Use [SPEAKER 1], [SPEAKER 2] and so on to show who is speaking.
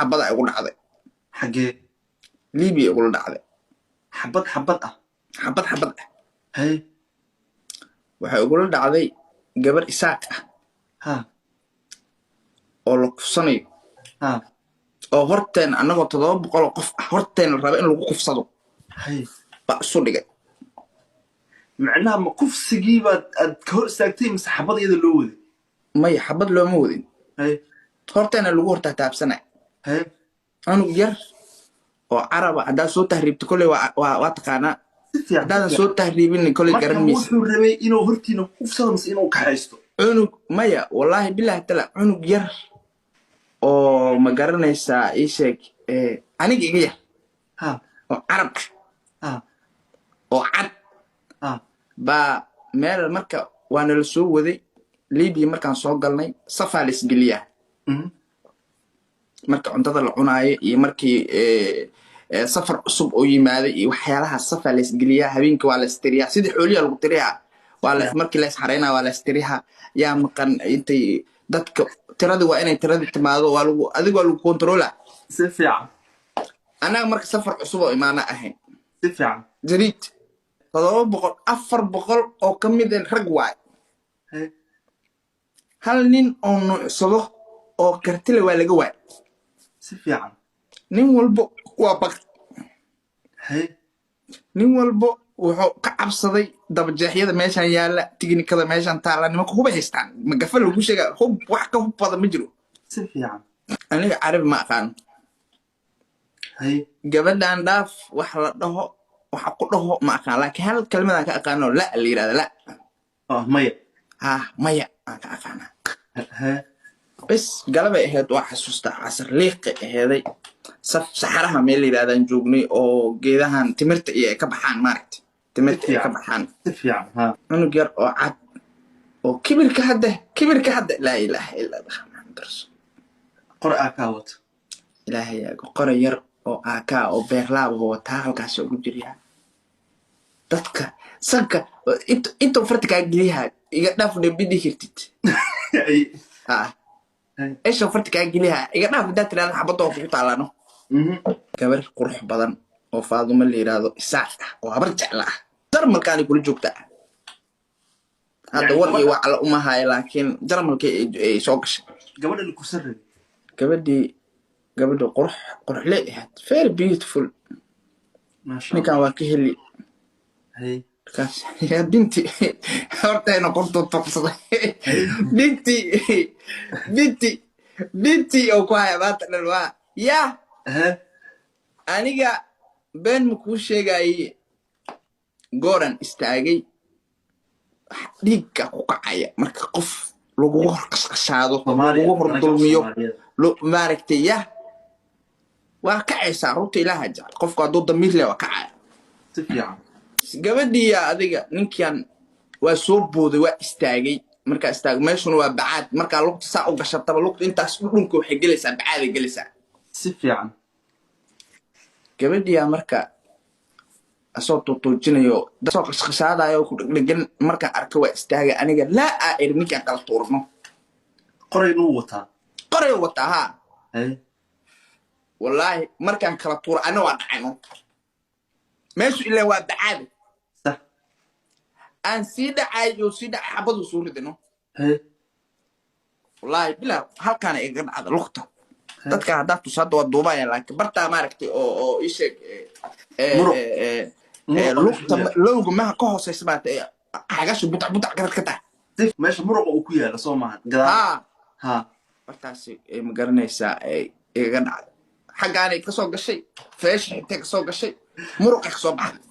[SPEAKER 1] حبض أقول عذي
[SPEAKER 2] حاجة
[SPEAKER 1] ليبي أقول عذي
[SPEAKER 2] حبط حبط
[SPEAKER 1] حبض
[SPEAKER 2] هاي
[SPEAKER 1] وحيقول عذي قبل إساك
[SPEAKER 2] ها
[SPEAKER 1] oo la kufsanayo
[SPEAKER 2] ها
[SPEAKER 1] oo horteen annagoo 700 qof horteen raba in lagu kufsado
[SPEAKER 2] هاي
[SPEAKER 1] ba isu dhigay
[SPEAKER 2] معناها مقف سجيبة كهر ساكتين مسحبط يد اللود
[SPEAKER 1] may xabad looma wadin
[SPEAKER 2] هاي
[SPEAKER 1] horteena lagu hortaa taabsanay
[SPEAKER 2] هاي
[SPEAKER 1] anug yar oo caraba haddaad soo tahriibto kolley waa taqaanaa haddaadan soo tahriibin kolley garan
[SPEAKER 2] marka
[SPEAKER 1] maysa
[SPEAKER 2] wuxuu rabay inuu hortiina kufsado mise inuu kaxaysto
[SPEAKER 1] cunug maya wallaahi bilaahi tala cunug yar oo ma garanaysaa ii sheeg aniga iga yar
[SPEAKER 2] ها
[SPEAKER 1] oo carab
[SPEAKER 2] ها
[SPEAKER 1] oo cad
[SPEAKER 2] ها
[SPEAKER 1] baa meel marka waana la soo waday liibiya markaan soo galnay safaa la isgeliyaa marka cuntada la cunaayo iyo markii safar cusub oo yimaaday iyo waxyaalaha safaa la isgeliyaa habeenkii waa la istiriyaa sidii xooliya lagu tiriyaa waa la markii la isxareynaa waa la istiriyaa yaa maqan intay dadka tirada waa inay tirada timaado waa lagu adiga waa lagu kontroolaa
[SPEAKER 2] si fiican
[SPEAKER 1] anaga marka safar cusub oo imaana ahayn
[SPEAKER 2] si fiican
[SPEAKER 1] jariid 400 oo ka mid ah rag waay hal nin oo nuucsado oo kartile waa laga waay
[SPEAKER 2] si fiican
[SPEAKER 1] nin walbo waa baq
[SPEAKER 2] hay
[SPEAKER 1] nin walbo wuxuu ka cabsaday dabajeexyada meeshan yaala tiknikada meeshan taala nimanka huba haystaan magafa lagu sheega hub wax ka hub badan ma jiro
[SPEAKER 2] si fiican
[SPEAKER 1] aniga carabi ma aqaan
[SPEAKER 2] hay
[SPEAKER 1] gabadhan dhaaf wax la dhaho waxa ku dhaho ma aqaan laakiin hal kalmadan ka aqaano la la yiraahdo la
[SPEAKER 2] maya
[SPEAKER 1] maya aan ka aqaana
[SPEAKER 2] ha
[SPEAKER 1] bas galabay ahayd waa xasuustaa casar liiqi aheeday saf saxaraha meel yiraahdaan joognay oo geedahan timirta iyo ka baxaan maaragtay timirta iyo ka baxaan
[SPEAKER 2] si fiican ha
[SPEAKER 1] cunug yar oo cad oo kibirka hadda laa ilaaha illa allah muhammad rasuul
[SPEAKER 2] qur'a ka wato
[SPEAKER 1] ilaahay yaa qora yar oo aka oo beerlaab oo wataa halkaas ugu jiriya dadka sanka inta fartiga geliyaha iga dhaaf dhibidi hirtid ايش فرت كاجليها يقدر في دات لان حبطه في طالانو gabar qurux badan oo Faaduma la yiraahdo isaaq oo habar jecel ah darmalkaan kula joogta hada warkii waa ala umahay laakiin darmalkii ay soo gashay
[SPEAKER 2] gabadha ku sarreey
[SPEAKER 1] gabadha qurux leeyahay very beautiful
[SPEAKER 2] ma sha
[SPEAKER 1] ninkan waa ka heli
[SPEAKER 2] hay
[SPEAKER 1] kaas ya binti hortayna qorto toqsaday binti oo ku haya baata dhalwa ya aniga been ma kuu sheegay goran istaagay dhiigga ku kacaya marka qof lagu horqasqashaado lagu hordulmiyo maaragtay ya waa kacaysaa runta ilaaha jecel qofku hadduu damiir leh waa kacaya
[SPEAKER 2] si fiican
[SPEAKER 1] gabadhiya adiga ninkan waa soo booday waa istaagay marka istaag meeshuna waa bacaad marka lugta saa u gashataba lugta intaas dhulka waxay gelaysaa bacaad ay gelaysaa
[SPEAKER 2] si fiican
[SPEAKER 1] gabadhiya marka asoo toojinayo soo qashqashaadayo ku dhigin marka arka waa istaagay aniga laa ninkan kala tuurno
[SPEAKER 2] qoraynu wataa
[SPEAKER 1] ha
[SPEAKER 2] hay
[SPEAKER 1] wallahi markaan kala tuur ana waa dhacayno meeshu ilaa waa bacaad
[SPEAKER 2] صح
[SPEAKER 1] aan sii dhacayo sii dhac xabadu soo ridino wallahi bilaa halkaan ay ga dhacdo luqta dadka hadda tusado waa duubaya laakiin barta maaragtay oo isheeg luqta loogu ma ka hooseysa baad xagashu buta garad ka tahay
[SPEAKER 2] meesha muruqa uu ku yaala Soomaaliya
[SPEAKER 1] gadaal
[SPEAKER 2] ha
[SPEAKER 1] bartaasi ay ma garanaysaa ay ga dhacdo xagaan ay ka soo gashay feesh intee ka soo gashay muruqa ka soo baxay